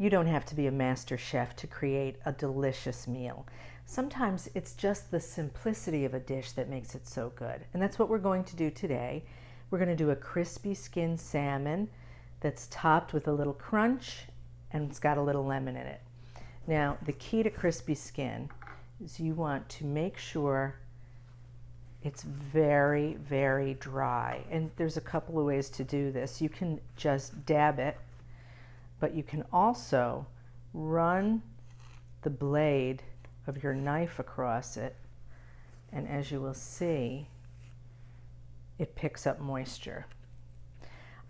You don't have to be a master chef to create a delicious meal. Sometimes it's just the simplicity of a dish that makes it so good. And that's what we're going to do today. We're going to do a crispy skin salmon that's topped with a little crunch and it's got a little lemon in it. Now, the key to crispy skin is you want to make sure it's very, very dry. And there's a couple of ways to do this. You can just dab it, but you can also run the blade of your knife across it, and as you will see, it picks up moisture.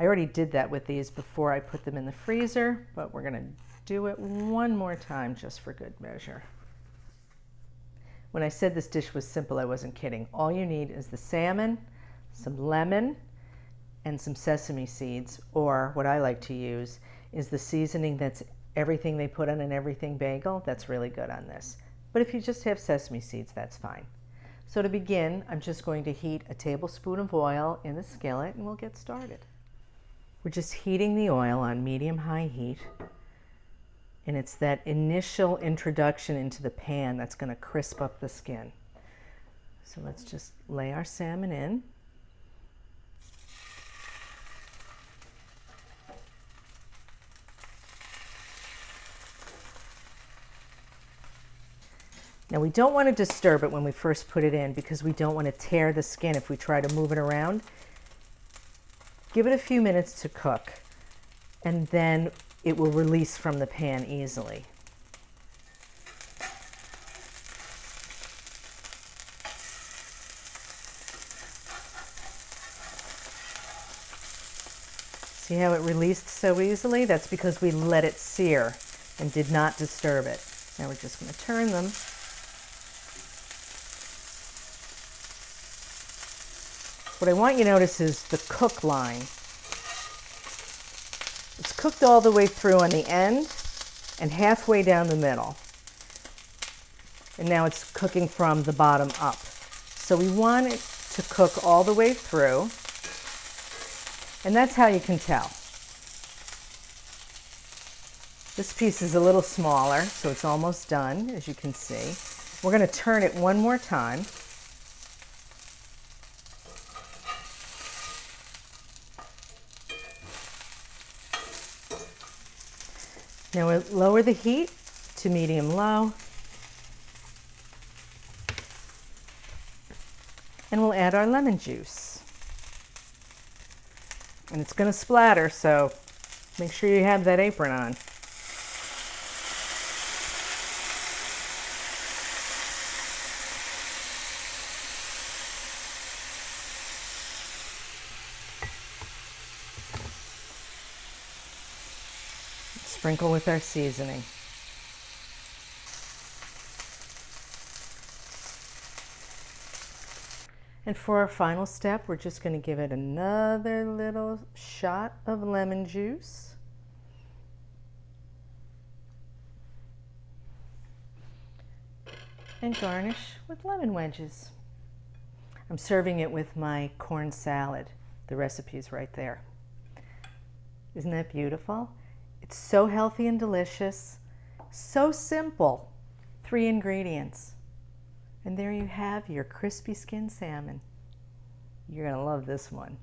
I already did that with these before I put them in the freezer, but we're going to do it one more time just for good measure. When I said this dish was simple, I wasn't kidding. All you need is the salmon, some lemon, and some sesame seeds, or what I like to use is the seasoning that's everything they put on an everything bagel. That's really good on this. But if you just have sesame seeds, that's fine. So to begin, I'm just going to heat a tablespoon of oil in the skillet and we'll get started. We're just heating the oil on medium-high heat. And it's that initial introduction into the pan that's going to crisp up the skin. So let's just lay our salmon in. Now we don't want to disturb it when we first put it in because we don't want to tear the skin if we try to move it around. Give it a few minutes to cook and then it will release from the pan easily. See how it released so easily? That's because we let it sear and did not disturb it. Now we're just going to turn them. What I want you to notice is the cook line. It's cooked all the way through on the end and halfway down the middle. And now it's cooking from the bottom up. So we want it to cook all the way through. And that's how you can tell. This piece is a little smaller, so it's almost done, as you can see. We're going to turn it one more time. Now we'll lower the heat to medium-low, and we'll add our lemon juice. And it's going to splatter, so make sure you have that apron on. Sprinkle with our seasoning. And for our final step, we're just going to give it another little shot of lemon juice. And garnish with lemon wedges. I'm serving it with my corn salad. The recipe's right there. Isn't that beautiful? It's so healthy and delicious, so simple. 3 ingredients. And there you have your crispy skin salmon. You're going to love this one.